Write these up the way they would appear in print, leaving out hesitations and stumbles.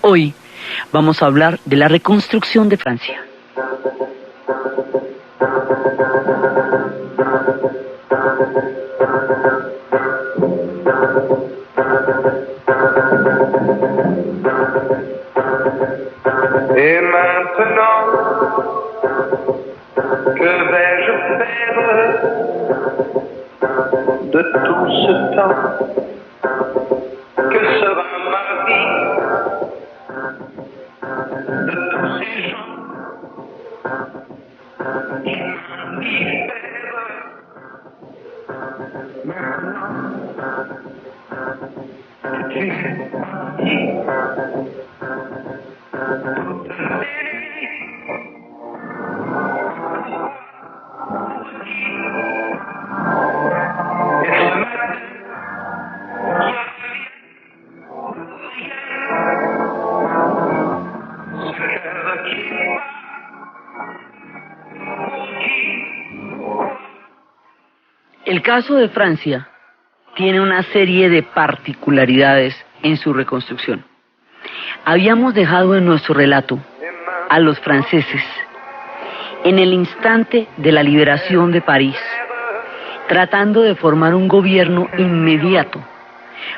Hoy vamos a hablar de la reconstrucción de Francia. Et maintenant, que vais-je faire de tout ce temps? Que sera ma vie de tous ces gens qui m'indiffèrent? Maintenant que tu es parti, El caso de Francia tiene una serie de particularidades en su reconstrucción. Habíamos dejado en nuestro relato a los franceses en el instante de la liberación de París, tratando de formar un gobierno inmediato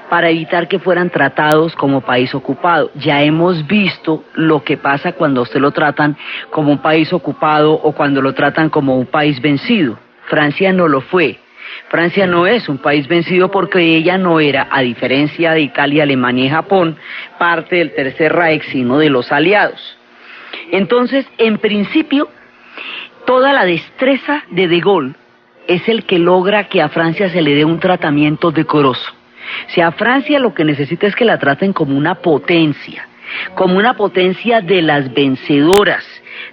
para evitar que fueran tratados como país ocupado. Ya hemos visto lo que pasa cuando a usted lo tratan como un país ocupado o cuando lo tratan como un país vencido. Francia no lo fue. Francia no es un país vencido porque ella no era, a diferencia de Italia, Alemania y Japón, parte del Tercer Reich, sino de los aliados. Entonces, en principio, toda la destreza de Gaulle es el que logra que a Francia se le dé un tratamiento decoroso. O sea, Francia lo que necesita es que la traten como una potencia de las vencedoras,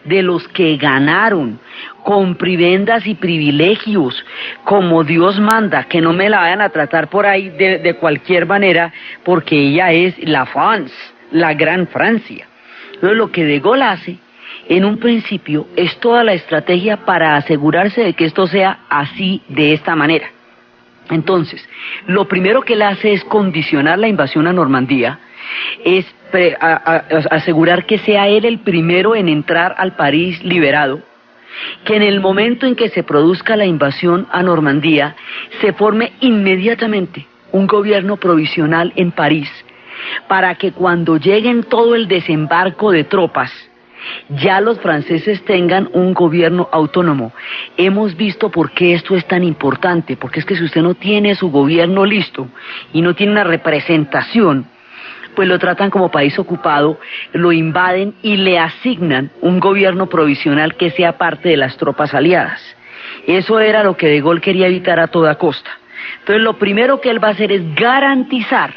de los que ganaron, con prebendas y privilegios, como Dios manda, que no me la vayan a tratar por ahí de cualquier manera, porque ella es la France, la gran Francia. Entonces lo que De Gaulle hace, en un principio, es toda la estrategia para asegurarse de que esto sea así, de esta manera. Entonces, lo primero que él hace es condicionar la invasión a Normandía, es asegurar que sea él el primero en entrar al París liberado, que en el momento en que se produzca la invasión a Normandía, se forme inmediatamente un gobierno provisional en París, para que cuando lleguen todo el desembarco de tropas, ya los franceses tengan un gobierno autónomo. Hemos visto por qué esto es tan importante, porque es que si usted no tiene su gobierno listo y no tiene una representación, pues lo tratan como país ocupado, lo invaden y le asignan un gobierno provisional que sea parte de las tropas aliadas. Eso era lo que De Gaulle quería evitar a toda costa. Entonces lo primero que él va a hacer es garantizar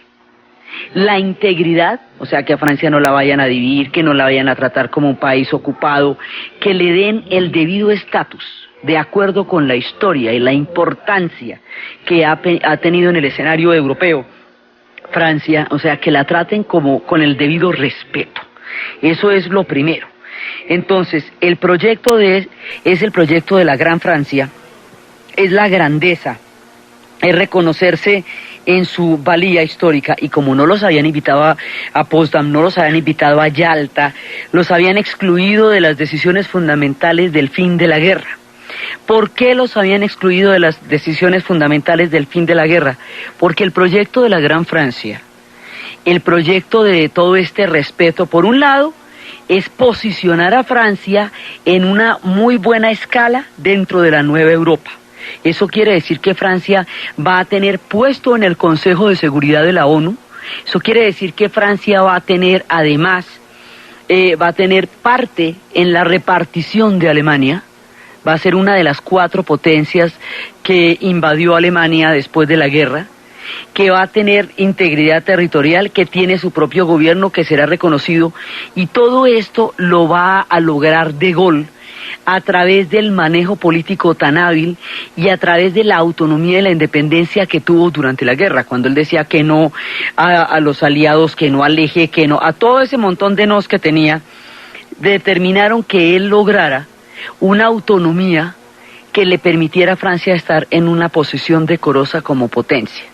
la integridad, o sea, que a Francia no la vayan a dividir, que no la vayan a tratar como un país ocupado, que le den el debido estatus, de acuerdo con la historia y la importancia que ha tenido en el escenario europeo Francia, o sea, que la traten como con el debido respeto. Eso es lo primero. Entonces, el proyecto es el proyecto de la Gran Francia, es la grandeza, es reconocerse en su valía histórica, y como no los habían invitado a Potsdam, no los habían invitado a Yalta, los habían excluido de las decisiones fundamentales del fin de la guerra. ¿Por qué los habían excluido de las decisiones fundamentales del fin de la guerra? Porque el proyecto de la Gran Francia, el proyecto de todo este respeto, por un lado, es posicionar a Francia en una muy buena escala dentro de la nueva Europa. Eso quiere decir que Francia va a tener puesto en el Consejo de Seguridad de la ONU. Eso quiere decir que Francia va a tener, además, va a tener parte en la repartición de Alemania. Va a ser una de las 4 potencias que invadió Alemania después de la guerra, que va a tener integridad territorial, que tiene su propio gobierno que será reconocido, y todo esto lo va a lograr De Gaulle a través del manejo político tan hábil y a través de la autonomía y la independencia que tuvo durante la guerra, cuando él decía que no a los aliados, que no al eje, que no a todo ese montón de nos que tenía, determinaron que él lograra una autonomía que le permitiera a Francia estar en una posición decorosa como potencia.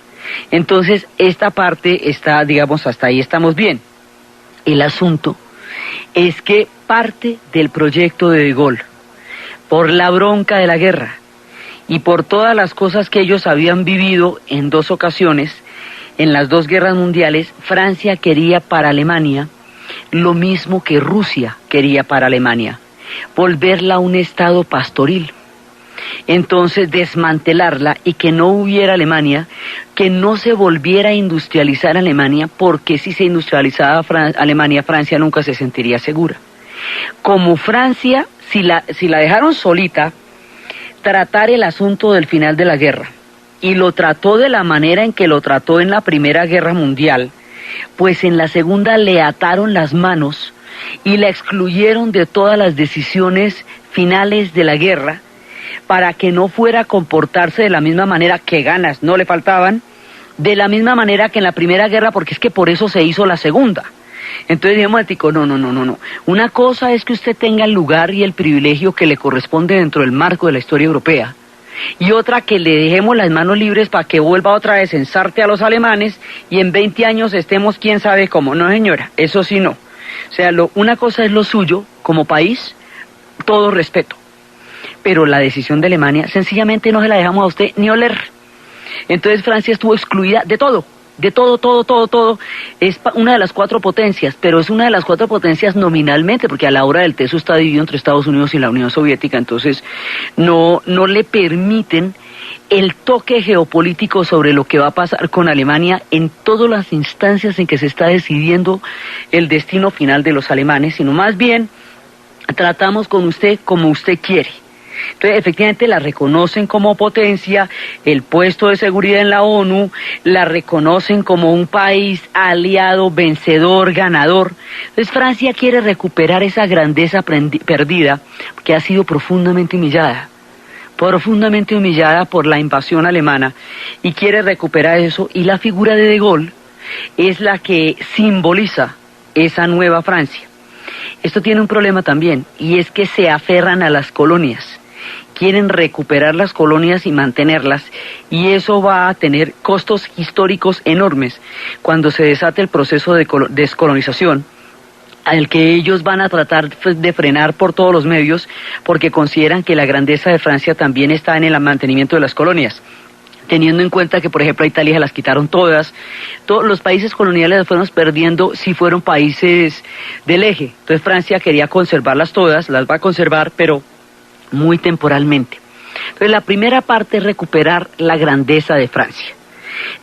Entonces, esta parte está, digamos, hasta ahí estamos bien. El asunto es que parte del proyecto de Gaulle, por la bronca de la guerra y por todas las cosas que ellos habían vivido en 2 ocasiones, en las 2 guerras mundiales, Francia quería para Alemania lo mismo que Rusia quería para Alemania, volverla un estado pastoril. Entonces desmantelarla y que no hubiera Alemania, que no se volviera a industrializar Alemania, porque si se industrializaba Alemania, Francia nunca se sentiría segura. Como Francia, si la dejaron solita, tratar el asunto del final de la guerra, y lo trató de la manera en que lo trató en la Primera Guerra Mundial, pues en la Segunda le ataron las manos y la excluyeron de todas las decisiones finales de la guerra, para que no fuera a comportarse de la misma manera, que ganas no le faltaban, de la misma manera que en la Primera Guerra, porque es que por eso se hizo la Segunda. Entonces dijimos, no. Una cosa es que usted tenga el lugar y el privilegio que le corresponde dentro del marco de la historia europea, y otra que le dejemos las manos libres para que vuelva otra vez en ensarte a los alemanes y en 20 años estemos quién sabe cómo. No, señora, eso sí no. O sea, una cosa es lo suyo como país, todo respeto, pero la decisión de Alemania sencillamente no se la dejamos a usted ni oler. Entonces Francia estuvo excluida de todo. Es una de las 4 potencias, pero es una de las 4 potencias nominalmente, porque a la hora del TESO está dividido entre Estados Unidos y la Unión Soviética, entonces no le permiten el toque geopolítico sobre lo que va a pasar con Alemania en todas las instancias en que se está decidiendo el destino final de los alemanes, sino más bien tratamos con usted como usted quiere. Entonces, efectivamente, la reconocen como potencia, el puesto de seguridad en la ONU, la reconocen como un país aliado, vencedor, ganador. Entonces, Francia quiere recuperar esa grandeza perdida, que ha sido profundamente humillada por la invasión alemana, y quiere recuperar eso, y la figura de Gaulle es la que simboliza esa nueva Francia. Esto tiene un problema también, y es que se aferran a las colonias. Quieren recuperar las colonias y mantenerlas, y eso va a tener costos históricos enormes cuando se desate el proceso de descolonización, al que ellos van a tratar de frenar por todos los medios, porque consideran que la grandeza de Francia también está en el mantenimiento de las colonias, teniendo en cuenta que, por ejemplo, a Italia se las quitaron todas. Todos los países coloniales las fueron perdiendo si fueron países del eje. Entonces Francia quería conservarlas todas, las va a conservar, pero muy temporalmente. Entonces la primera parte es recuperar la grandeza de Francia.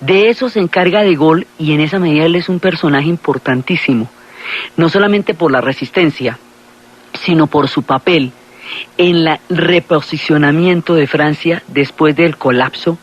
De eso se encarga de Gaulle, y en esa medida él es un personaje importantísimo, no solamente por la resistencia, sino por su papel en el reposicionamiento de Francia después del colapso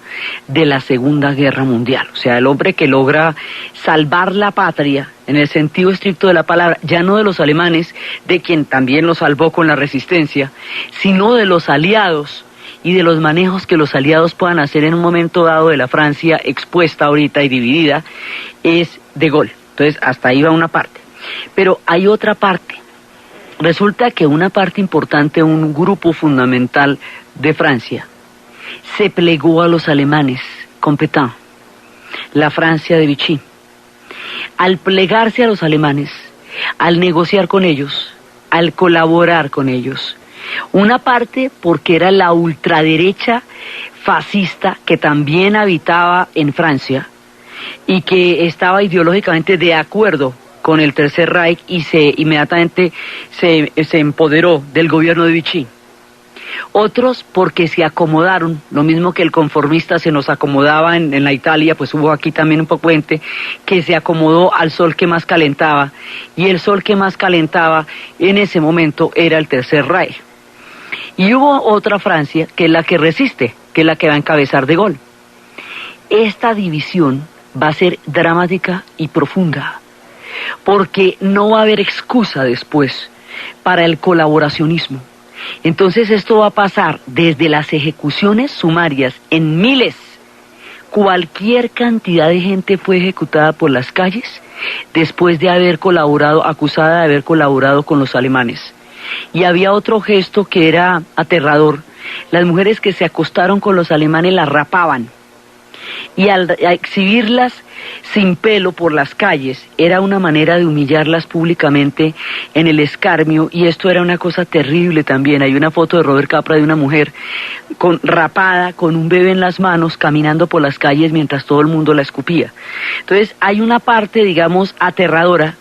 de la Segunda Guerra Mundial. O sea, el hombre que logra salvar la patria en el sentido estricto de la palabra, ya no de los alemanes, de quien también lo salvó con la resistencia, sino de los aliados y de los manejos que los aliados puedan hacer en un momento dado de la Francia expuesta ahorita y dividida, es de Gaulle. Entonces, hasta ahí va una parte. Pero hay otra parte. Resulta que una parte importante, un grupo fundamental de Francia, se plegó a los alemanes con Pétain, la Francia de Vichy. Al plegarse a los alemanes, al negociar con ellos, al colaborar con ellos, una parte porque era la ultraderecha fascista que también habitaba en Francia y que estaba ideológicamente de acuerdo con el Tercer Reich, y inmediatamente se empoderó del gobierno de Vichy. Otros porque se acomodaron, lo mismo que el conformista se nos acomodaba en la Italia, pues hubo aquí también un poco gente que se acomodó al sol que más calentaba, y el sol que más calentaba en ese momento era el Tercer Reich. Y hubo otra Francia que es la que resiste, que es la que va a encabezar de Gaulle. Esta división va a ser dramática y profunda, porque no va a haber excusa después para el colaboracionismo. Entonces esto va a pasar desde las ejecuciones sumarias en miles. Cualquier cantidad de gente fue ejecutada por las calles después de haber colaborado, acusada de haber colaborado con los alemanes. Y había otro gesto que era aterrador. Las mujeres que se acostaron con los alemanes las rapaban. y al exhibirlas sin pelo por las calles era una manera de humillarlas públicamente en el escarnio, y esto era una cosa terrible también. Hay una foto de Robert Capra de una mujer rapada, con un bebé en las manos, caminando por las calles mientras todo el mundo la escupía. Entonces hay una parte, digamos, aterradora,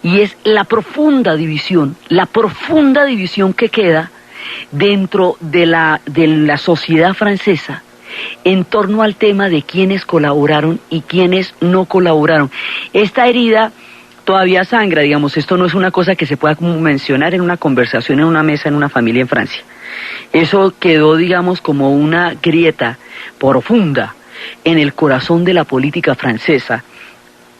y es la profunda división que queda dentro de la sociedad francesa en torno al tema de quiénes colaboraron y quiénes no colaboraron. Esta herida todavía sangra, digamos. Esto no es una cosa que se pueda mencionar en una conversación, en una mesa, en una familia en Francia. Eso quedó, digamos, como una grieta profunda en el corazón de la política francesa.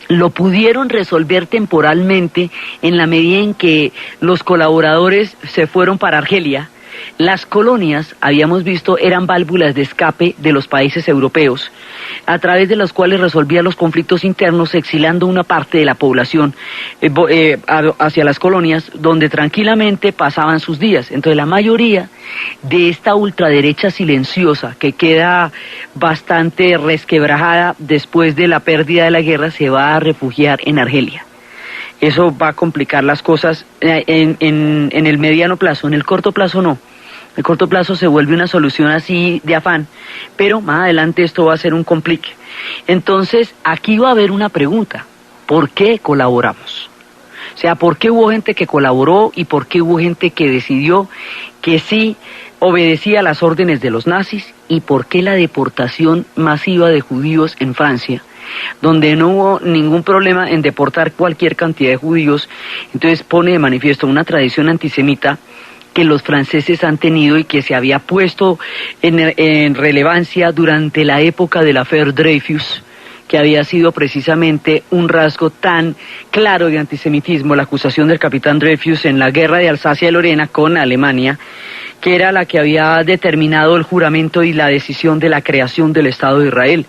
Lo pudieron resolver temporalmente en la medida en que los colaboradores se fueron para Argelia. Las colonias, habíamos visto, eran válvulas de escape de los países europeos, a través de las cuales resolvían los conflictos internos, exilando una parte de la población hacia las colonias, donde tranquilamente pasaban sus días. Entonces la mayoría de esta ultraderecha silenciosa, que queda bastante resquebrajada después de la pérdida de la guerra, se va a refugiar en Argelia. Eso va a complicar las cosas en el mediano plazo. En el corto plazo no. En el corto plazo se vuelve una solución así de afán, pero más adelante esto va a ser un complique. Entonces, aquí va a haber una pregunta: ¿por qué colaboramos? O sea, ¿por qué hubo gente que colaboró y por qué hubo gente que decidió que sí obedecía las órdenes de los nazis? ¿Y por qué la deportación masiva de judíos en Francia, donde no hubo ningún problema en deportar cualquier cantidad de judíos? Entonces pone de manifiesto una tradición antisemita que los franceses han tenido y que se había puesto en relevancia durante la época de la affaire Dreyfus, que había sido precisamente un rasgo tan claro de antisemitismo, la acusación del capitán Dreyfus en la guerra de Alsacia y Lorena con Alemania, que era la que había determinado el juramento y la decisión de la creación del Estado de Israel,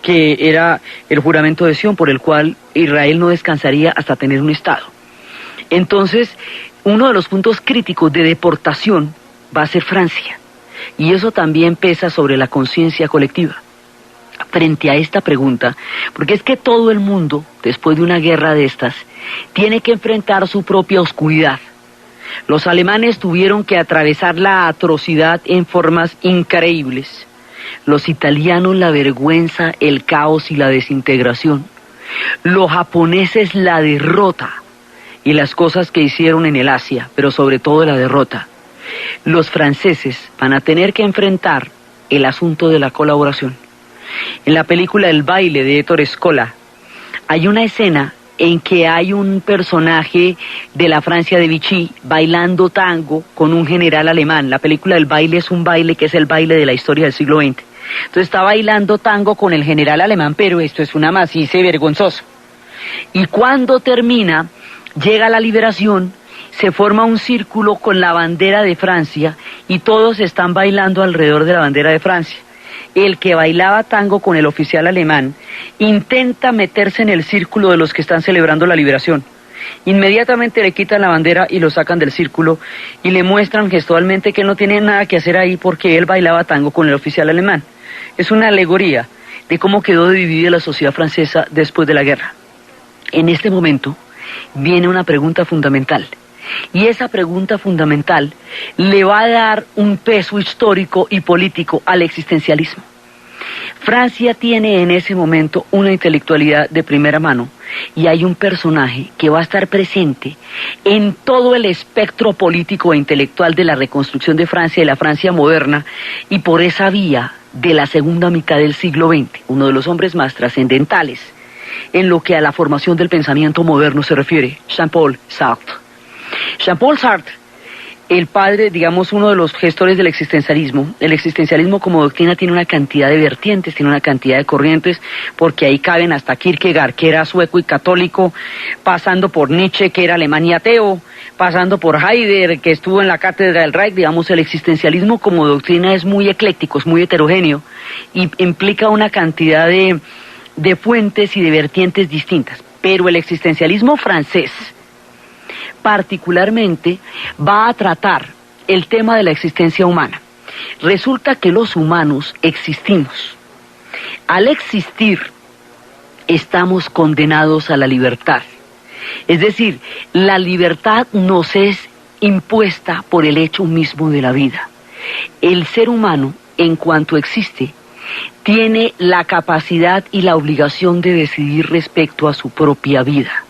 que era el juramento de Sion, por el cual Israel no descansaría hasta tener un Estado. Entonces, uno de los puntos críticos de deportación va a ser Francia, y eso también pesa sobre la conciencia colectiva frente a esta pregunta, porque es que todo el mundo, después de una guerra de estas, tiene que enfrentar su propia oscuridad. Los alemanes tuvieron que atravesar la atrocidad en formas increíbles. Los italianos la vergüenza, el caos y la desintegración. Los japoneses la derrota y las cosas que hicieron en el Asia, pero sobre todo la derrota. Los franceses van a tener que enfrentar el asunto de la colaboración. En la película El baile de Ettore Scola hay una escena en que hay un personaje de la Francia de Vichy bailando tango con un general alemán. La película El baile es un baile que es el baile de la historia del siglo XX. Entonces está bailando tango con el general alemán, pero esto es una maciza y vergonzoso. Y cuando termina, llega la liberación, se forma un círculo con la bandera de Francia y todos están bailando alrededor de la bandera de Francia. El que bailaba tango con el oficial alemán intenta meterse en el círculo de los que están celebrando la liberación. Inmediatamente le quitan la bandera y lo sacan del círculo y le muestran gestualmente que él no tiene nada que hacer ahí porque él bailaba tango con el oficial alemán. Es una alegoría de cómo quedó dividida la sociedad francesa después de la guerra. En este momento viene una pregunta fundamental. Y esa pregunta fundamental le va a dar un peso histórico y político al existencialismo. Francia tiene en ese momento una intelectualidad de primera mano y hay un personaje que va a estar presente en todo el espectro político e intelectual de la reconstrucción de Francia, de la Francia moderna, y por esa vía de la segunda mitad del siglo XX, uno de los hombres más trascendentales en lo que a la formación del pensamiento moderno se refiere, Jean-Paul Sartre. Jean-Paul Sartre, el padre, digamos, uno de los gestores del existencialismo. El existencialismo como doctrina tiene una cantidad de vertientes, tiene una cantidad de corrientes, porque ahí caben hasta Kierkegaard, que era sueco y católico, pasando por Nietzsche, que era alemán y ateo, pasando por Heidegger, que estuvo en la cátedra del Reich. Digamos, el existencialismo como doctrina es muy ecléctico, es muy heterogéneo, y implica una cantidad de fuentes y de vertientes distintas. Pero el existencialismo francés particularmente va a tratar el tema de la existencia humana. Resulta que los humanos existimos Al existir, estamos condenados a la libertad. Es decir, la libertad nos es impuesta por el hecho mismo de la vida. El ser humano, en cuanto existe, tiene la capacidad y la obligación de decidir respecto a su propia vida.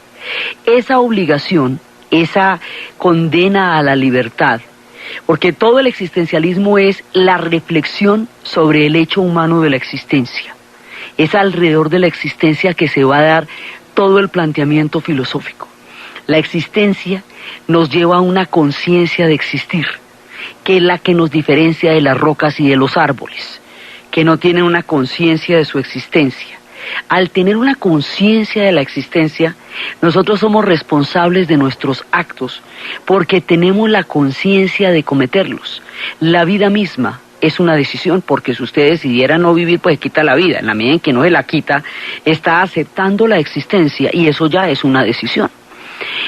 Esa obligación, esa condena a la libertad, porque todo el existencialismo es la reflexión sobre el hecho humano de la existencia. Es alrededor de la existencia que se va a dar todo el planteamiento filosófico. La existencia nos lleva a una conciencia de existir, que es la que nos diferencia de las rocas y de los árboles, que no tienen una conciencia de su existencia. Al tener una conciencia de la existencia, nosotros somos responsables de nuestros actos, porque tenemos la conciencia de cometerlos. La vida misma es una decisión, porque si usted decidiera no vivir, pues quita la vida. En la medida en que no se la quita, está aceptando la existencia, y eso ya es una decisión.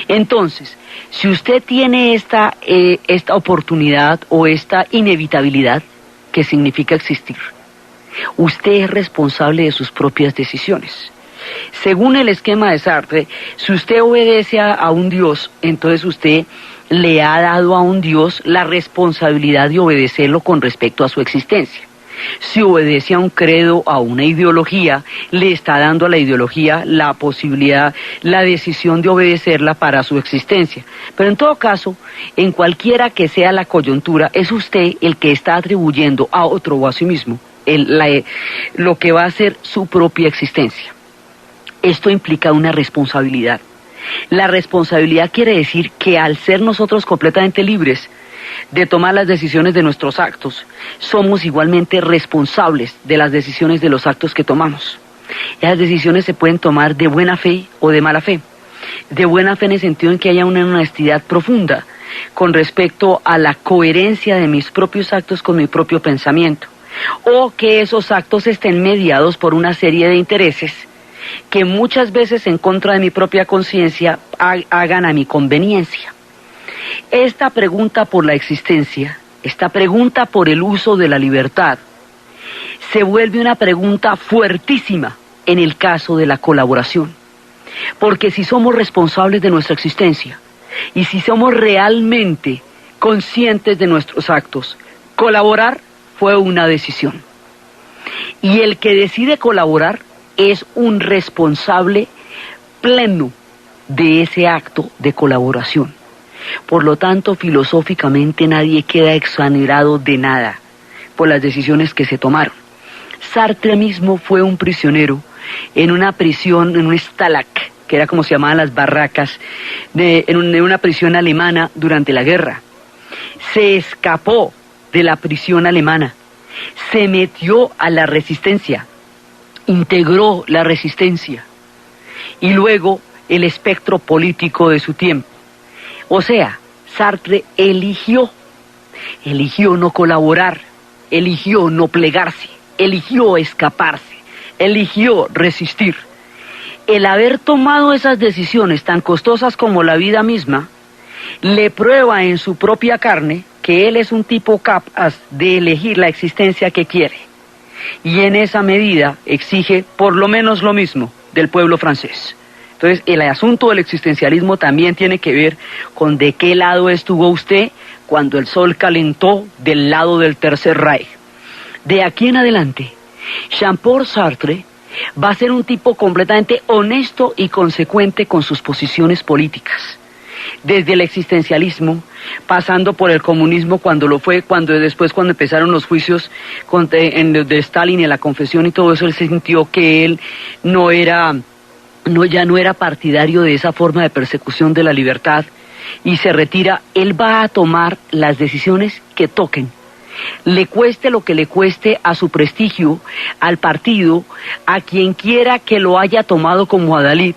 Entonces, si usted tiene esta oportunidad o esta inevitabilidad, que significa existir, usted es responsable de sus propias decisiones. Según el esquema de Sartre, si usted obedece a un Dios, entonces usted le ha dado a un Dios la responsabilidad de obedecerlo con respecto a su existencia. Si obedece a un credo, a una ideología, le está dando a la ideología la posibilidad, la decisión de obedecerla para su existencia. Pero en todo caso, en cualquiera que sea la coyuntura, es usted el que está atribuyendo a otro o a sí mismo lo que va a ser su propia existencia. Esto implica una responsabilidad. La responsabilidad quiere decir que al ser nosotros completamente libres de tomar las decisiones de nuestros actos, somos igualmente responsables de las decisiones de los actos que tomamos. Esas decisiones se pueden tomar de buena fe o de mala fe. De buena fe en el sentido en que haya una honestidad profunda con respecto a la coherencia de mis propios actos con mi propio pensamiento, o que esos actos estén mediados por una serie de intereses que muchas veces en contra de mi propia conciencia hagan a mi conveniencia. Esta pregunta por la existencia, esta pregunta por el uso de la libertad, se vuelve una pregunta fuertísima en el caso de la colaboración. Porque si somos responsables de nuestra existencia y si somos realmente conscientes de nuestros actos, colaborar fue una decisión. Y el que decide colaborar es un responsable pleno de ese acto de colaboración. Por lo tanto, filosóficamente nadie queda exonerado de nada por las decisiones que se tomaron. Sartre mismo fue un prisionero en una prisión, en un Stalag, que era como se llamaban las barracas, en una prisión alemana durante la guerra. Se escapó de la prisión alemana, se metió a la resistencia, integró la resistencia y luego el espectro político de su tiempo. O sea, Sartre eligió no colaborar, eligió no plegarse, eligió escaparse, eligió resistir. El haber tomado esas decisiones tan costosas como la vida misma, le prueba en su propia carne que él es un tipo capaz de elegir la existencia que quiere. Y en esa medida exige por lo menos lo mismo del pueblo francés. Entonces, el asunto del existencialismo también tiene que ver con de qué lado estuvo usted cuando el sol calentó del lado del Tercer Reich. De aquí en adelante, Jean-Paul Sartre va a ser un tipo completamente honesto y consecuente con sus posiciones políticas. Desde el existencialismo, pasando por el comunismo cuando lo fue, cuando empezaron los juicios de Stalin y la confesión y todo eso, él sintió que él ya no era partidario de esa forma de persecución de la libertad y se retira. Él va a tomar las decisiones que toquen, le cueste lo que le cueste a su prestigio, al partido, a quien quiera que lo haya tomado como adalid,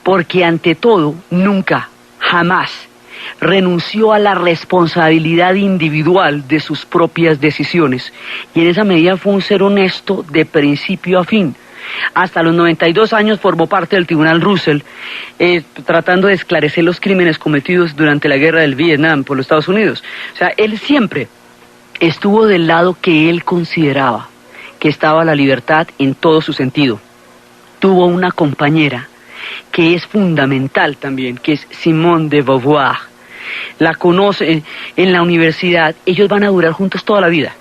porque ante todo, nunca, jamás, renunció a la responsabilidad individual de sus propias decisiones, y en esa medida fue un ser honesto de principio a fin. Hasta los 92 años formó parte del Tribunal Russell, tratando de esclarecer los crímenes cometidos durante la guerra del Vietnam por los Estados Unidos. O sea, él siempre estuvo del lado que él consideraba que estaba la libertad en todo su sentido. Tuvo una compañera que es fundamental también, que es Simone de Beauvoir. La conoce en la universidad, ellos van a durar juntos toda la vida.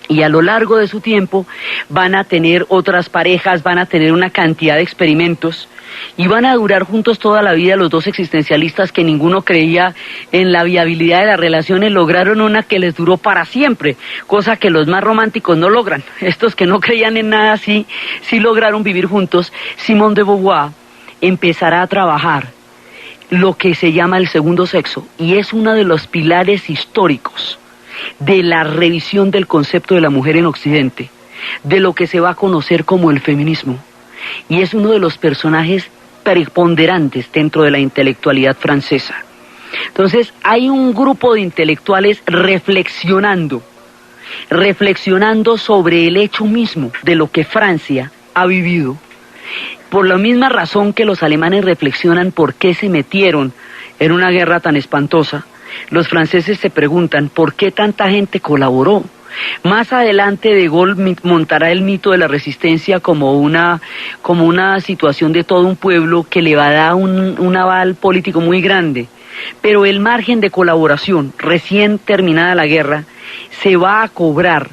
Y a lo largo de su tiempo van a tener otras parejas, van a tener una cantidad de experimentos y van a durar juntos toda la vida. Los dos existencialistas que ninguno creía en la viabilidad de las relaciones lograron una que les duró para siempre, cosa que los más románticos no logran. Estos que no creían en nada sí lograron vivir juntos. Simone de Beauvoir empezará a trabajar lo que se llama el segundo sexo y es uno de los pilares históricos de la revisión del concepto de la mujer en Occidente, de lo que se va a conocer como el feminismo, y es uno de los personajes preponderantes dentro de la intelectualidad francesa. Entonces hay un grupo de intelectuales reflexionando sobre el hecho mismo de lo que Francia ha vivido, por la misma razón que los alemanes reflexionan por qué se metieron en una guerra tan espantosa. Los franceses se preguntan por qué tanta gente colaboró. Más adelante De Gaulle montará el mito de la resistencia como una situación de todo un pueblo que le va a dar un aval político muy grande. Pero el margen de colaboración, recién terminada la guerra, se va a cobrar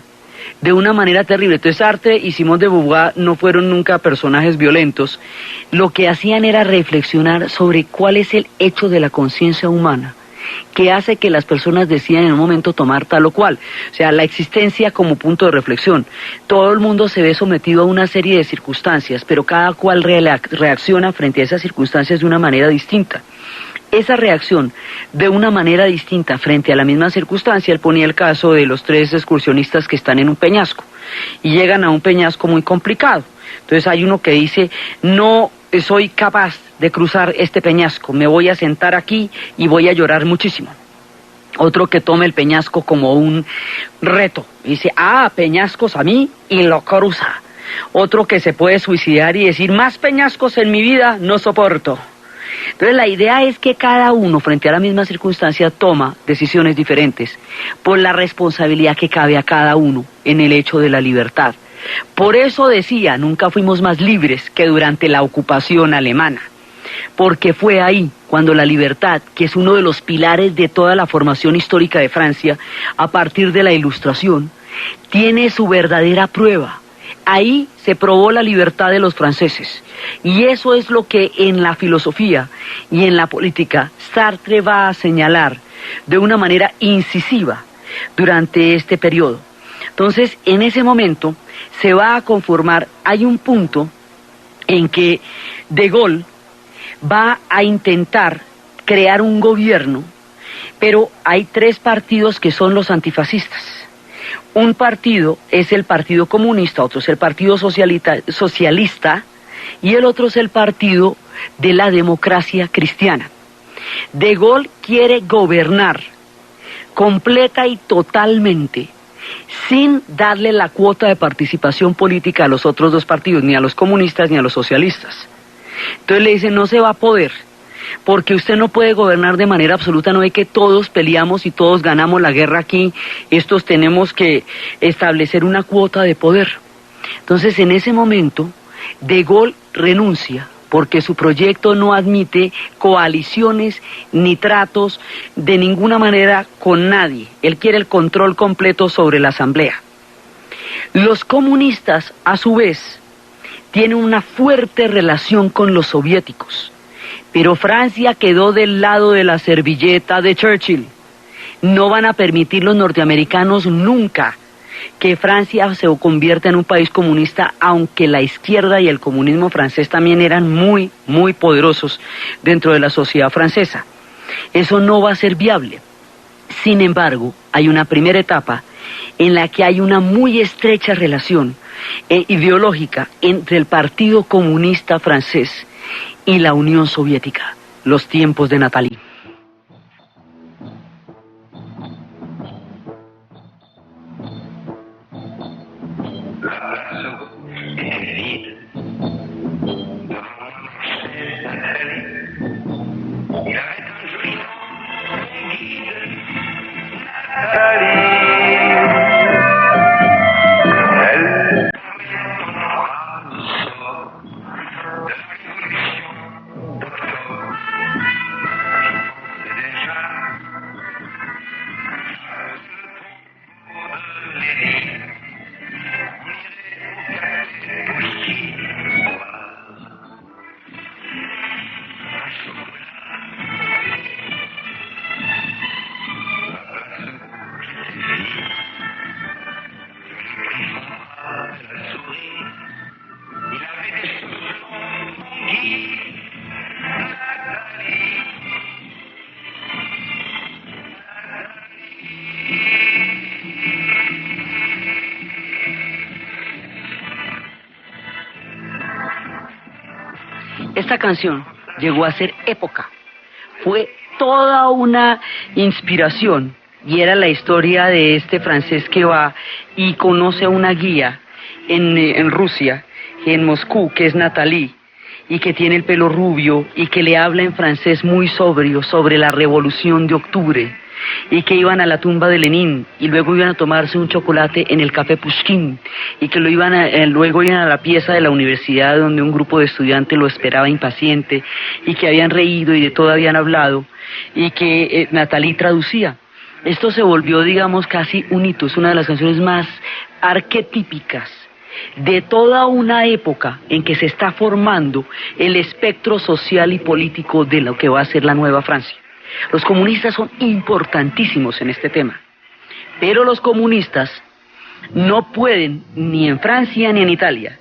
de una manera terrible. Entonces Sartre y Simone de Beauvoir no fueron nunca personajes violentos. Lo que hacían era reflexionar sobre cuál es el hecho de la conciencia humana que hace que las personas decidan en un momento tomar tal o cual. O sea, la existencia como punto de reflexión. Todo el mundo se ve sometido a una serie de circunstancias, pero cada cual reacciona frente a esas circunstancias de una manera distinta. Esa reacción de una manera distinta frente a la misma circunstancia, él ponía el caso de los 3 excursionistas que están en un peñasco y llegan a un peñasco muy complicado. Entonces hay uno que dice, no soy capaz de cruzar este peñasco, me voy a sentar aquí y voy a llorar muchísimo. Otro que toma el peñasco como un reto, dice, peñascos a mí, y lo cruza. Otro que se puede suicidar y decir, más peñascos en mi vida no soporto. Entonces la idea es que cada uno frente a la misma circunstancia toma decisiones diferentes por la responsabilidad que cabe a cada uno en el hecho de la libertad. Por eso decía, nunca fuimos más libres que durante la ocupación alemana, porque fue ahí cuando la libertad, que es uno de los pilares de toda la formación histórica de Francia, a partir de la Ilustración, tiene su verdadera prueba. Ahí se probó la libertad de los franceses, y eso es lo que en la filosofía y en la política Sartre va a señalar de una manera incisiva durante este periodo. Entonces, en ese momento se va a conformar, hay un punto en que De Gaulle va a intentar crear un gobierno, pero hay 3 partidos que son los antifascistas. Un partido es el Partido Comunista, otro es el Partido Socialista y el otro es el Partido de la Democracia Cristiana. De Gaulle quiere gobernar completa y totalmente sin darle la cuota de participación política a los otros 2 partidos, ni a los comunistas ni a los socialistas. Entonces le dicen, no se va a poder, porque usted no puede gobernar de manera absoluta, no es que todos peleamos y todos ganamos la guerra aquí, estos tenemos que establecer una cuota de poder. Entonces en ese momento De Gaulle renuncia, porque su proyecto no admite coaliciones ni tratos de ninguna manera con nadie. Él quiere el control completo sobre la asamblea. Los comunistas, a su vez, tienen una fuerte relación con los soviéticos, pero Francia quedó del lado de la servilleta de Churchill. No van a permitir los norteamericanos nunca que Francia se convierta en un país comunista, aunque la izquierda y el comunismo francés también eran muy, muy poderosos dentro de la sociedad francesa. Eso no va a ser viable. Sin embargo, hay una primera etapa en la que hay una muy estrecha relación ideológica entre el Partido Comunista Francés y la Unión Soviética, los tiempos de Nathalie. L'abrazo était vide. Devant l'enfer Nathalie, il avait un joli nom, guide, Nathalie. Elle esta canción llegó a ser época. Fue toda una inspiración y era la historia de este francés que va y conoce a una guía en Rusia, en Moscú, que es Nathalie, y que tiene el pelo rubio y que le habla en francés muy sobrio sobre la Revolución de Octubre, y que iban a la tumba de Lenin y luego iban a tomarse un chocolate en el Café Pushkin y que luego iban a la pieza de la universidad donde un grupo de estudiantes lo esperaba impaciente y que habían reído y de todo habían hablado y que Nathalie traducía. Esto se volvió, digamos, casi un hito. Es una de las canciones más arquetípicas de toda una época en que se está formando el espectro social y político de lo que va a ser la nueva Francia. Los comunistas son importantísimos en este tema, pero los comunistas no pueden, ni en Francia ni en Italia,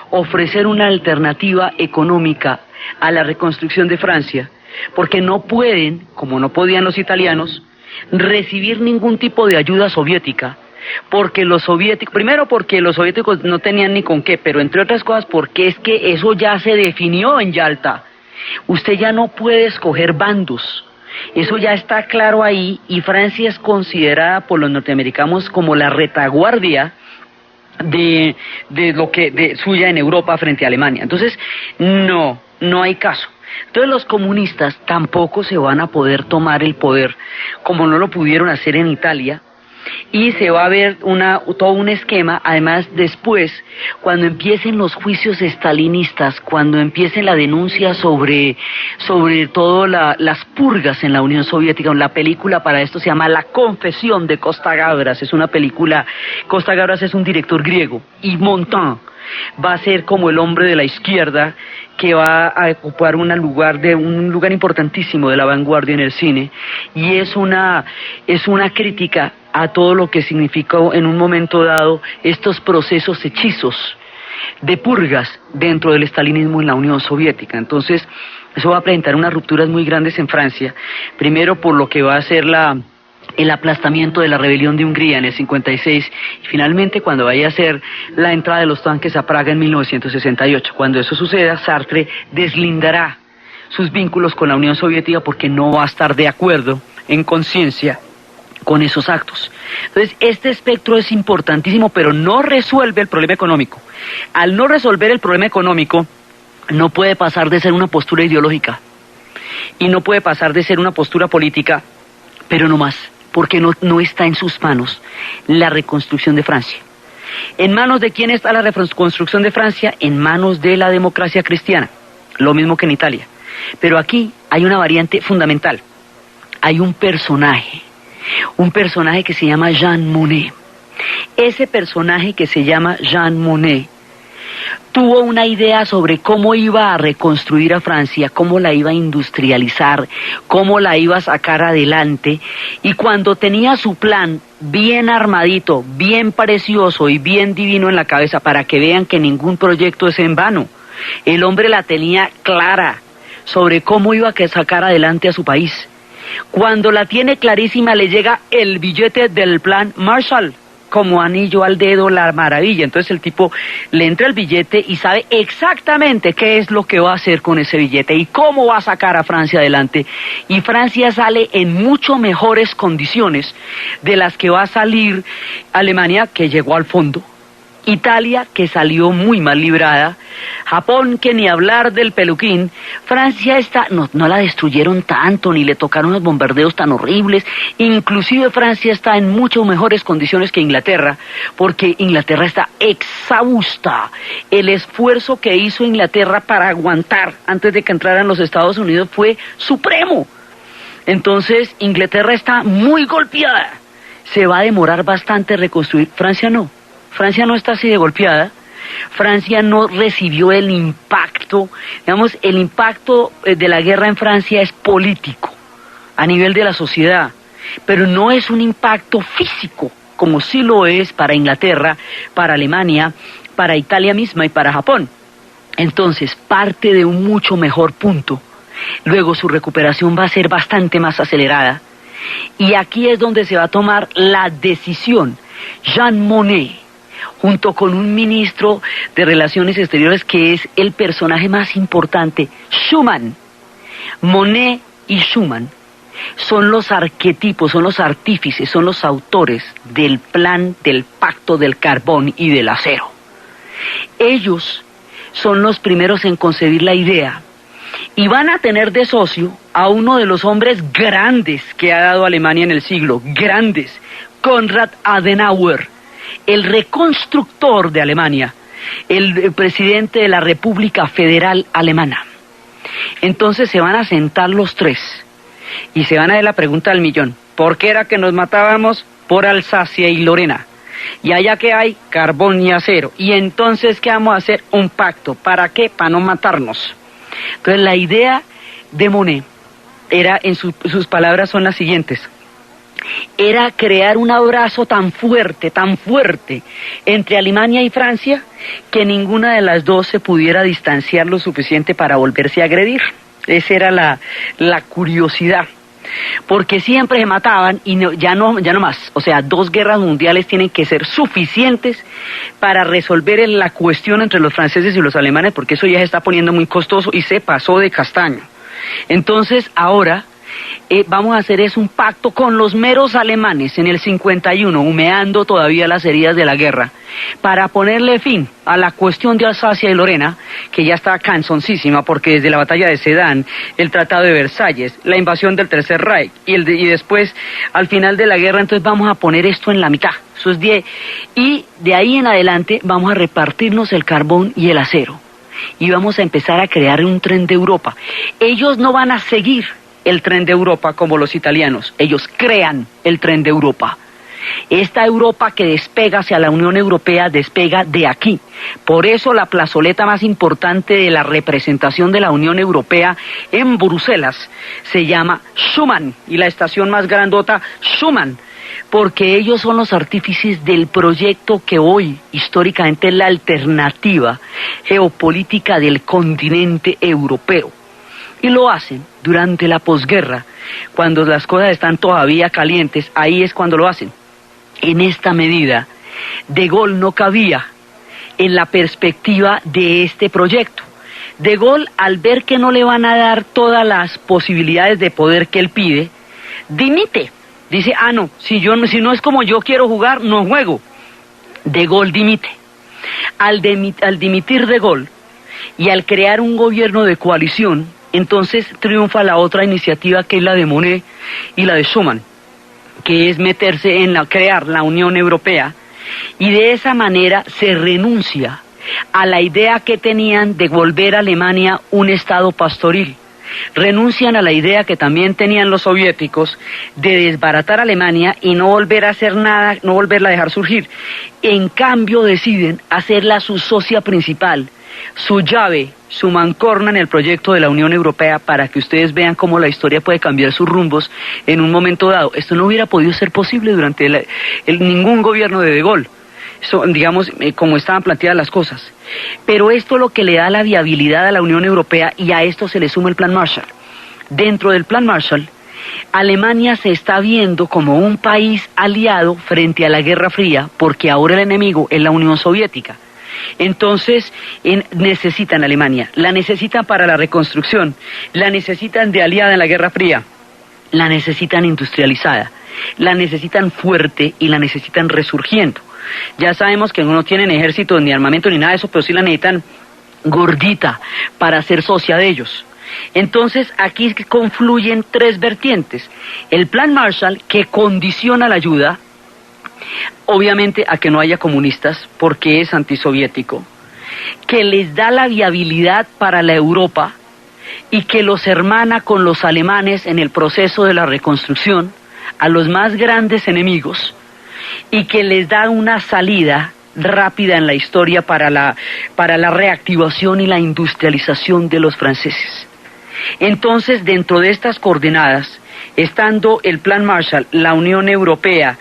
ofrecer una alternativa económica a la reconstrucción de Francia, porque no pueden, como no podían los italianos, recibir ningún tipo de ayuda soviética, porque los soviéticos, primero porque los soviéticos no tenían ni con qué, pero entre otras cosas porque es que eso ya se definió en Yalta. Usted ya no puede escoger bandos. Eso ya está claro ahí, y Francia es considerada por los norteamericanos como la retaguardia de suya en Europa frente a Alemania. Entonces, no hay caso. Entonces los comunistas tampoco se van a poder tomar el poder, como no lo pudieron hacer en Italia, y se va a ver todo un esquema. Además, después, cuando empiecen los juicios estalinistas, cuando empiece la denuncia sobre todo las purgas en la Unión Soviética, la película para esto se llama La Confesión de Costa Gavras. Es una película, Costa Gavras es un director griego, y Montand va a ser como el hombre de la izquierda que va a ocupar un lugar importantísimo de la vanguardia en el cine, y es una crítica a todo lo que significó en un momento dado estos procesos hechizos de purgas dentro del estalinismo en la Unión Soviética. Entonces, eso va a presentar unas rupturas muy grandes en Francia, primero por lo que va a ser el aplastamiento de la rebelión de Hungría en el 56, y finalmente cuando vaya a ser la entrada de los tanques a Praga en 1968. Cuando eso suceda, Sartre deslindará sus vínculos con la Unión Soviética porque no va a estar de acuerdo en conciencia con esos actos. Entonces, este espectro es importantísimo, pero no resuelve el problema económico. Al no resolver el problema económico, no puede pasar de ser una postura ideológica y no puede pasar de ser una postura política, pero no más, porque no está en sus manos la reconstrucción de Francia. ¿En manos de quién está la reconstrucción de Francia? En manos de la democracia cristiana, lo mismo que en Italia. Pero aquí hay una variante fundamental. Hay un personaje que se llama Jean Monnet. Ese personaje que se llama Jean Monnet tuvo una idea sobre cómo iba a reconstruir a Francia, cómo la iba a industrializar, cómo la iba a sacar adelante, y cuando tenía su plan bien armadito, bien precioso y bien divino en la cabeza, para que vean que ningún proyecto es en vano, el hombre la tenía clara sobre cómo iba a sacar adelante a su país. Cuando la tiene clarísima, le llega el billete del plan Marshall, como anillo al dedo, la maravilla. Entonces el tipo le entra el billete y sabe exactamente qué es lo que va a hacer con ese billete y cómo va a sacar a Francia adelante. Y Francia sale en mucho mejores condiciones de las que va a salir Alemania, que llegó al fondo, Italia, que salió muy mal librada, Japón, que ni hablar del peluquín. Francia no la destruyeron tanto, ni le tocaron los bombardeos tan horribles. Inclusive Francia está en mucho mejores condiciones que Inglaterra, porque Inglaterra está exhausta. El esfuerzo que hizo Inglaterra para aguantar antes de que entraran los Estados Unidos fue supremo. Entonces Inglaterra está muy golpeada. Se va a demorar bastante reconstruir. Francia no. Francia no está así de golpeada. Francia no recibió el impacto, digamos, el impacto de la guerra en Francia es político, a nivel de la sociedad, pero no es un impacto físico, como sí lo es para Inglaterra, para Alemania, para Italia misma y para Japón. Entonces, parte de un mucho mejor punto. Luego su recuperación va a ser bastante más acelerada, y aquí es donde se va a tomar la decisión. Jean Monnet junto con un ministro de Relaciones Exteriores que es el personaje más importante, Schuman. Monet y Schuman son los arquetipos, son los artífices, son los autores del plan del pacto del carbón y del acero. Ellos son los primeros en concebir la idea y van a tener de socio a uno de los hombres grandes que ha dado Alemania en el siglo, grandes, Konrad Adenauer, el reconstructor de Alemania, el presidente de la República Federal Alemana. Entonces se van a sentar los tres y se van a hacer la pregunta del millón. ¿Por qué era que nos matábamos? Por Alsacia y Lorena. Y allá que hay carbón y acero. Y entonces, ¿qué vamos a hacer? Un pacto. ¿Para qué? Para no matarnos. Entonces la idea de Monet era, sus palabras son las siguientes: era crear un abrazo tan fuerte entre Alemania y Francia que ninguna de las dos se pudiera distanciar lo suficiente para volverse a agredir. Esa era la curiosidad, porque siempre se mataban y ya no más. O sea, 2 guerras mundiales tienen que ser suficientes para resolver la cuestión entre los franceses y los alemanes, porque eso ya se está poniendo muy costoso y se pasó de castaño. Entonces ahora vamos a hacer un pacto con los meros alemanes en el 51, humeando todavía las heridas de la guerra, para ponerle fin a la cuestión de Alsacia y Lorena, que ya está cansoncísima, porque desde la batalla de Sedan, el Tratado de Versalles, la invasión del Tercer Reich, y después, al final de la guerra, entonces vamos a poner esto en la mitad, eso es 10, y de ahí en adelante vamos a repartirnos el carbón y el acero, y vamos a empezar a crear un tren de Europa. Ellos no van a seguir el tren de Europa como los italianos, ellos crean el tren de Europa. Esta Europa que despega hacia la Unión Europea despega de aquí. Por eso la plazoleta más importante de la representación de la Unión Europea en Bruselas se llama Schuman, y la estación más grandota Schuman, porque ellos son los artífices del proyecto que hoy históricamente es la alternativa geopolítica del continente europeo. Y lo hacen durante la posguerra, cuando las cosas están todavía calientes, ahí es cuando lo hacen. En esta medida, De Gaulle no cabía en la perspectiva de este proyecto. De Gaulle, al ver que no le van a dar todas las posibilidades de poder que él pide, dimite. Dice, no, si no es como yo quiero jugar, no juego. De Gaulle dimite. Al dimitir De Gaulle y al crear un gobierno de coalición, entonces triunfa la otra iniciativa, que es la de Monet y la de Schuman, que es meterse en crear la Unión Europea, y de esa manera se renuncia a la idea que tenían de volver a Alemania un estado pastoril. Renuncian a la idea que también tenían los soviéticos de desbaratar a Alemania y no volver a hacer nada, no volverla a dejar surgir. En cambio deciden hacerla su socia principal, su llave, su mancorna en el proyecto de la Unión Europea, para que ustedes vean cómo la historia puede cambiar sus rumbos en un momento dado. Esto no hubiera podido ser posible durante ningún gobierno de Gaulle, digamos, como estaban planteadas las cosas. Pero esto es lo que le da la viabilidad a la Unión Europea, y a esto se le suma el Plan Marshall. Dentro del Plan Marshall, Alemania se está viendo como un país aliado frente a la Guerra Fría, porque ahora el enemigo es la Unión Soviética. Entonces necesitan Alemania, la necesitan para la reconstrucción, la necesitan de aliada en la Guerra Fría, la necesitan industrializada, la necesitan fuerte y la necesitan resurgiendo. Ya sabemos que no tienen ejército ni armamento ni nada de eso, pero sí la necesitan gordita para ser socia de ellos. Entonces aquí confluyen 3 vertientes: el Plan Marshall, que condiciona la ayuda, obviamente, a que no haya comunistas, porque es antisoviético, que les da la viabilidad para la Europa y que los hermana con los alemanes en el proceso de la reconstrucción, a los más grandes enemigos, y que les da una salida rápida en la historia para la reactivación y la industrialización de los franceses. Entonces, dentro de estas coordenadas, estando el Plan Marshall, la Unión Europea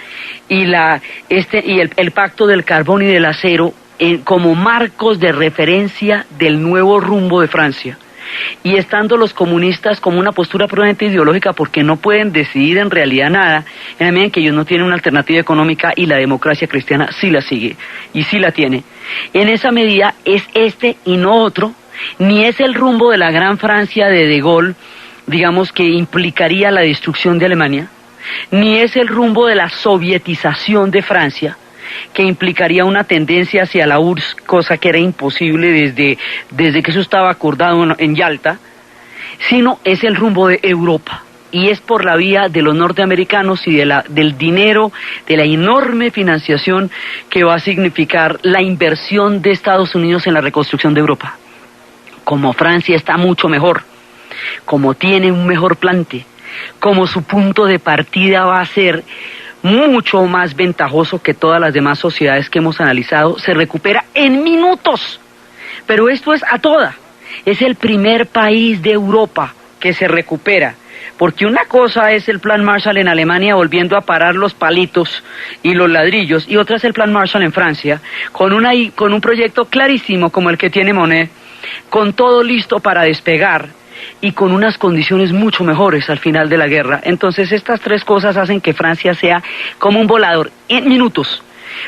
y el Pacto del Carbón y del Acero como marcos de referencia del nuevo rumbo de Francia, y estando los comunistas como una postura puramente ideológica porque no pueden decidir en realidad nada, en la medida en que ellos no tienen una alternativa económica y la democracia cristiana sí la sigue y sí la tiene. En esa medida es este y no otro, ni es el rumbo de la gran Francia de Gaulle, digamos, que implicaría la destrucción de Alemania, ni es el rumbo de la sovietización de Francia, que implicaría una tendencia hacia la URSS, cosa que era imposible desde que eso estaba acordado en Yalta, sino es el rumbo de Europa, y es por la vía de los norteamericanos y del dinero, de la enorme financiación que va a significar la inversión de Estados Unidos en la reconstrucción de Europa. Como Francia está mucho mejor, como tiene un mejor plante, como su punto de partida va a ser mucho más ventajoso que todas las demás sociedades que hemos analizado, se recupera en minutos. Pero esto es a toda. Es el primer país de Europa que se recupera. Porque una cosa es el Plan Marshall en Alemania volviendo a parar los palitos y los ladrillos, y otra es el Plan Marshall en Francia, con un proyecto clarísimo como el que tiene Monnet, con todo listo para despegar, y con unas condiciones mucho mejores al final de la guerra. Entonces estas tres cosas hacen que Francia sea como un volador. En minutos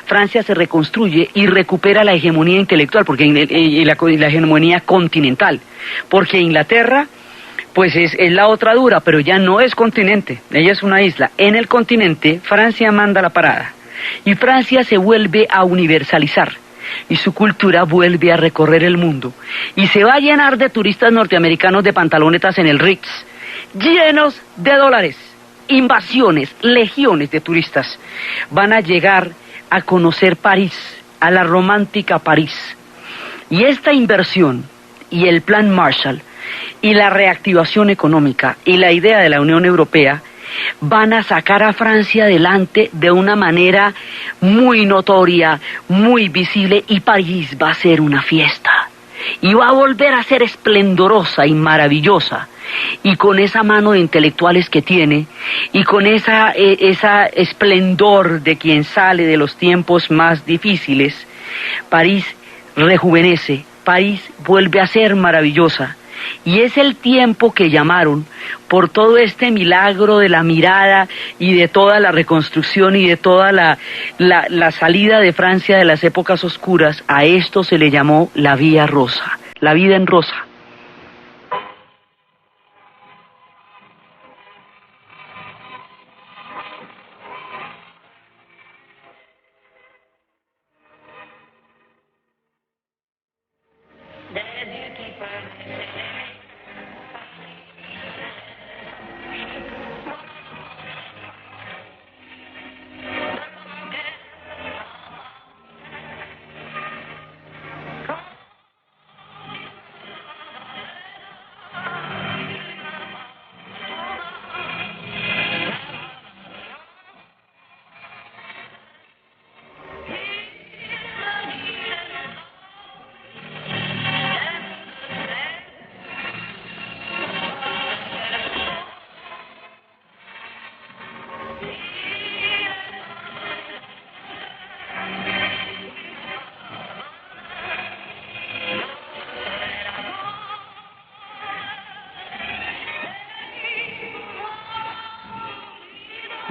Francia se reconstruye y recupera la hegemonía intelectual y la hegemonía continental, porque Inglaterra pues es la otra dura, pero ya no es continente, ella es una isla. En el continente Francia manda la parada y Francia se vuelve a universalizar y su cultura vuelve a recorrer el mundo y se va a llenar de turistas norteamericanos de pantalonetas en el Ritz, llenos de dólares, invasiones, legiones de turistas van a llegar a conocer París, a la romántica París. Y esta inversión y el Plan Marshall y la reactivación económica y la idea de la Unión Europea van a sacar a Francia adelante de una manera muy notoria, muy visible, y París va a ser una fiesta y va a volver a ser esplendorosa y maravillosa, y con esa mano de intelectuales que tiene y con esa esplendor de quien sale de los tiempos más difíciles, París rejuvenece, París vuelve a ser maravillosa. Y es el tiempo que llamaron, por todo este milagro de la mirada y de toda la reconstrucción y de toda la salida de Francia de las épocas oscuras, a esto se le llamó la Vía Rosa, la vida en rosa.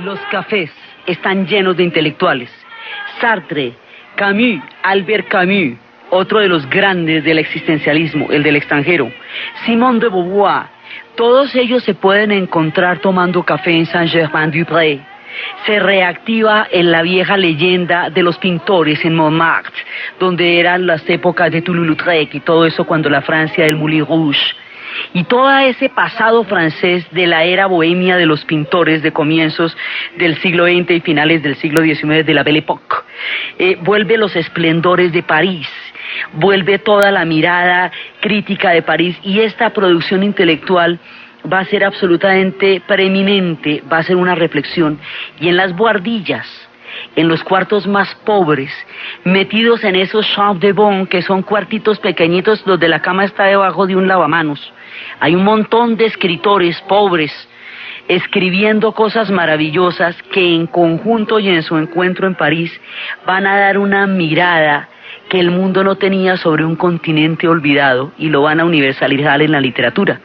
Los cafés están llenos de intelectuales. Sartre, Camus, Albert Camus, otro de los grandes del existencialismo, el del extranjero, Simone de Beauvoir, todos ellos se pueden encontrar tomando café en Saint-Germain-du-Pré. Se reactiva en la vieja leyenda de los pintores en Montmartre, donde eran las épocas de Toulouse-Lautrec y todo eso, cuando la Francia del Moulin Rouge. Y todo ese pasado francés de la era bohemia de los pintores de comienzos del siglo XX y finales del siglo XIX, de la Belle Époque, vuelve los esplendores de París, vuelve toda la mirada crítica de París, y esta producción intelectual va a ser absolutamente preeminente, va a ser una reflexión. Y en las buhardillas, en los cuartos más pobres, metidos en esos chambres de bonne, que son cuartitos pequeñitos donde la cama está debajo de un lavamanos, hay un montón de escritores pobres escribiendo cosas maravillosas que en conjunto y en su encuentro en París van a dar una mirada que el mundo no tenía sobre un continente olvidado y lo van a universalizar en la literatura.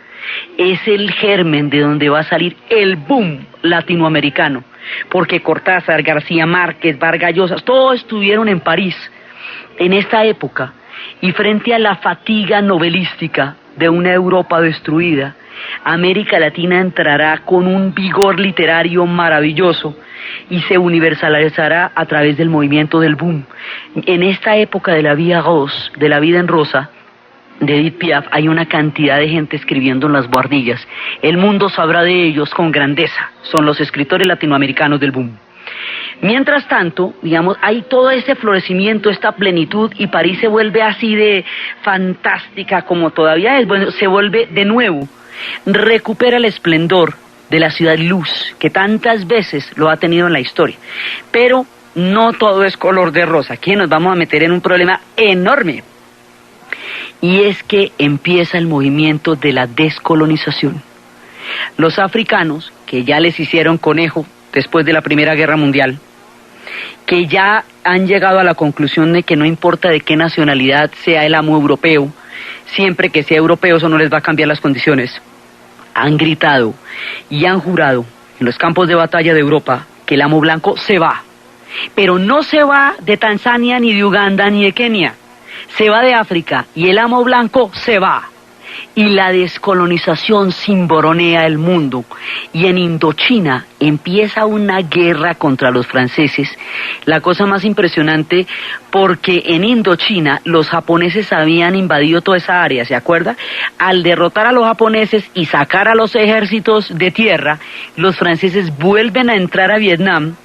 Es el germen de donde va a salir el boom latinoamericano, porque Cortázar, García Márquez, Vargas Llosa, todos estuvieron en París en esta época, y frente a la fatiga novelística de una Europa destruida, América Latina entrará con un vigor literario maravilloso y se universalizará a través del movimiento del boom. En esta época de la Vie Rose, de la vida en rosa, de Edith Piaf, hay una cantidad de gente escribiendo en las buhardillas. El mundo sabrá de ellos con grandeza. Son los escritores latinoamericanos del boom. Mientras tanto, digamos, hay todo ese florecimiento, esta plenitud, y París se vuelve así de fantástica como todavía es. Bueno, se vuelve de nuevo, recupera el esplendor de la ciudad luz, que tantas veces lo ha tenido en la historia. Pero no todo es color de rosa. Aquí nos vamos a meter en un problema enorme. Y es que empieza el movimiento de la descolonización. Los africanos, que ya les hicieron conejo después de la Primera Guerra Mundial, que ya han llegado a la conclusión de que no importa de qué nacionalidad sea el amo europeo, siempre que sea europeo eso no les va a cambiar las condiciones, han gritado y han jurado en los campos de batalla de Europa que el amo blanco se va, pero no se va de Tanzania, ni de Uganda, ni de Kenia, se va de África, y el amo blanco se va. Y la descolonización cimboronea el mundo, y en Indochina empieza una guerra contra los franceses, la cosa más impresionante, porque en Indochina los japoneses habían invadido toda esa área, ¿se acuerda? Al derrotar a los japoneses y sacar a los ejércitos de tierra, los franceses vuelven a entrar a Vietnam.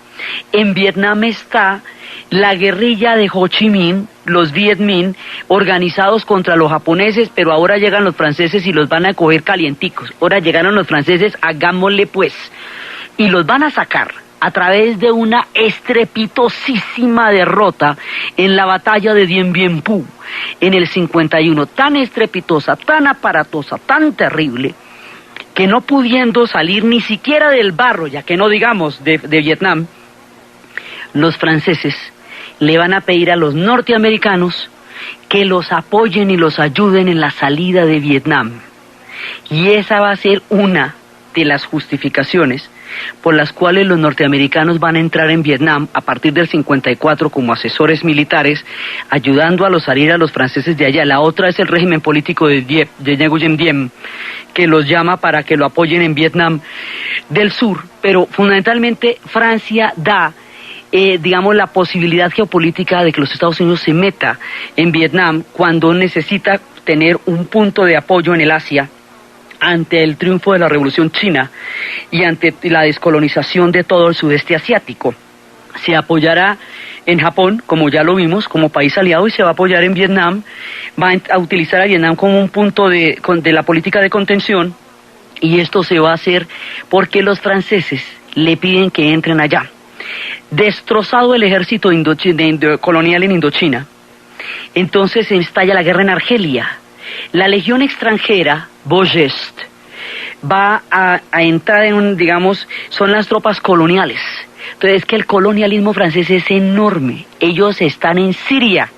En Vietnam está la guerrilla de Ho Chi Minh, los Viet Minh, organizados contra los japoneses, pero ahora llegan los franceses y los van a coger calienticos. Ahora llegaron los franceses, hagámosle pues, y los van a sacar a través de una estrepitosísima derrota en la batalla de Dien Bien Phu en el 51, tan estrepitosa, tan aparatosa, tan terrible, que no pudiendo salir ni siquiera del barro, ya que no digamos de Vietnam, los franceses le van a pedir a los norteamericanos que los apoyen y los ayuden en la salida de Vietnam. Y esa va a ser una de las justificaciones por las cuales los norteamericanos van a entrar en Vietnam a partir del 54 como asesores militares, ayudando a salir a los franceses de allá. La otra es el régimen político de Nguyen Diem, que los llama para que lo apoyen en Vietnam del Sur, pero fundamentalmente Francia da digamos, la posibilidad geopolítica de que los Estados Unidos se meta en Vietnam cuando necesita tener un punto de apoyo en el Asia ante el triunfo de la Revolución China y ante la descolonización de todo el sudeste asiático. Se apoyará en Japón, como ya lo vimos, como país aliado, y se va a apoyar en Vietnam, va a utilizar a Vietnam como un punto de la política de contención, y esto se va a hacer porque los franceses le piden que entren allá. Destrozado el ejército colonial en Indochina, entonces estalla la guerra en Argelia. La legión extranjera, Bogest, va a entrar en son las tropas coloniales. Entonces es que el colonialismo francés es enorme. Ellos están en Siria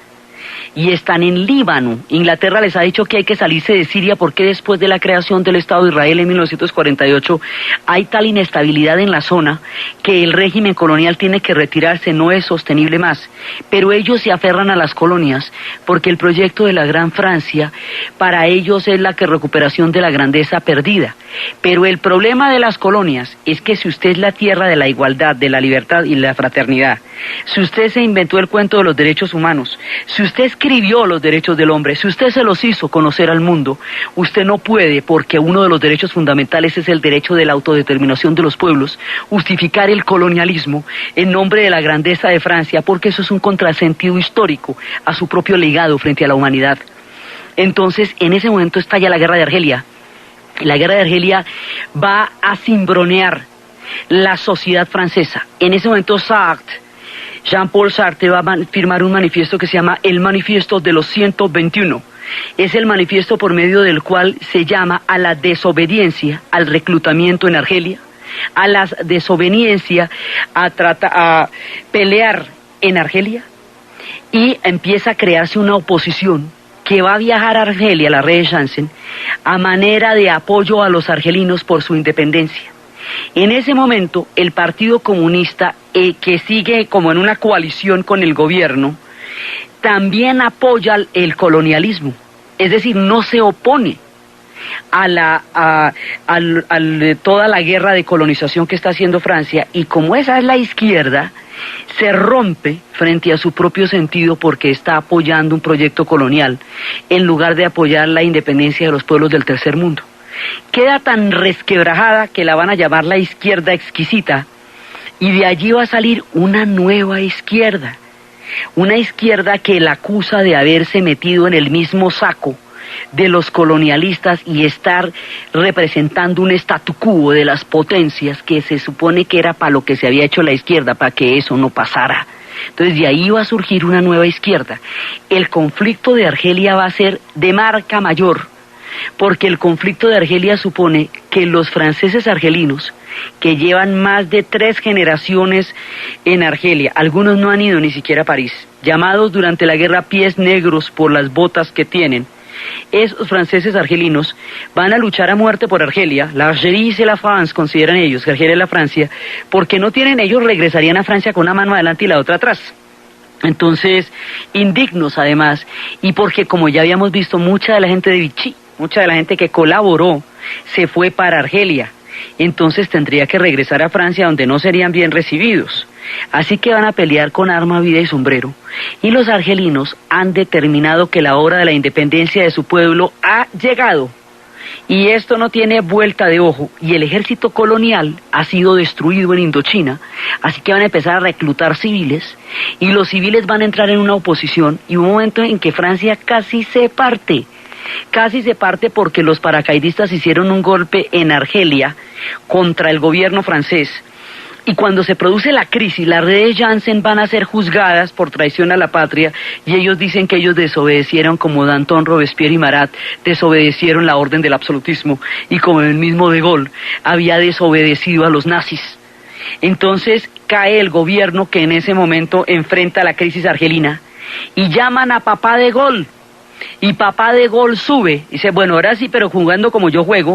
y están en Líbano. Inglaterra les ha dicho que hay que salirse de Siria porque después de la creación del Estado de Israel en 1948 hay tal inestabilidad en la zona que el régimen colonial tiene que retirarse, no es sostenible más. Pero ellos se aferran a las colonias porque el proyecto de la Gran Francia para ellos es la recuperación de la grandeza perdida. Pero el problema de las colonias es que si usted es la tierra de la igualdad, de la libertad y la fraternidad, si usted se inventó el cuento de los derechos humanos, si usted escribió los derechos del hombre, si usted se los hizo conocer al mundo, usted no puede, porque uno de los derechos fundamentales es el derecho de la autodeterminación de los pueblos, justificar el colonialismo en nombre de la grandeza de Francia, porque eso es un contrasentido histórico a su propio legado frente a la humanidad. Entonces, en ese momento estalla la guerra de Argelia. La guerra de Argelia va a cimbronear la sociedad francesa. En ese momento Jean-Paul Sartre va a firmar un manifiesto que se llama el Manifiesto de los 121. Es el manifiesto por medio del cual se llama a la desobediencia, al reclutamiento en Argelia, a la desobediencia a pelear en Argelia, y empieza a crearse una oposición que va a viajar a Argelia, la red de Janssen, a manera de apoyo a los argelinos por su independencia. En ese momento, el Partido Comunista, que sigue como en una coalición con el gobierno, también apoya el colonialismo, es decir, no se opone a toda la guerra de colonización que está haciendo Francia, y como esa es la izquierda, se rompe frente a su propio sentido porque está apoyando un proyecto colonial en lugar de apoyar la independencia de los pueblos del tercer mundo. Queda tan resquebrajada que la van a llamar la izquierda exquisita, y de allí va a salir una nueva izquierda, una izquierda que la acusa de haberse metido en el mismo saco de los colonialistas y estar representando un statu quo de las potencias que se supone que era para lo que se había hecho la izquierda, para que eso no pasara. Entonces de ahí va a surgir una nueva izquierda. El conflicto de Argelia va a ser de marca mayor, porque el conflicto de Argelia supone que los franceses argelinos, que llevan más de 3 generaciones en Argelia, algunos no han ido ni siquiera a París, llamados durante la guerra pies negros por las botas que tienen, esos franceses argelinos van a luchar a muerte por Argelia. La Algérie c'est la France, consideran ellos, que Argelia es la Francia, porque no tienen, ellos regresarían a Francia con una mano adelante y la otra atrás. Entonces, indignos además, y porque como ya habíamos visto, mucha de la gente de Vichy, mucha de la gente que colaboró, se fue para Argelia. Entonces tendría que regresar a Francia, donde no serían bien recibidos. Así que van a pelear con arma, vida y sombrero. Y los argelinos han determinado que la hora de la independencia de su pueblo ha llegado. Y esto no tiene vuelta de ojo. Y el ejército colonial ha sido destruido en Indochina. Así que van a empezar a reclutar civiles. Y los civiles van a entrar en una oposición. Y un momento en que Francia casi se parte. Casi se parte porque los paracaidistas hicieron un golpe en Argelia contra el gobierno francés. Y cuando se produce la crisis, las redes Janssen van a ser juzgadas por traición a la patria, y ellos dicen que ellos desobedecieron, como Danton, Robespierre y Marat, desobedecieron la orden del absolutismo, y como el mismo De Gaulle había desobedecido a los nazis. Entonces cae el gobierno que en ese momento enfrenta la crisis argelina, y llaman a papá De Gaulle, y papá De Gaulle sube, y dice, bueno, ahora sí, pero jugando como yo juego,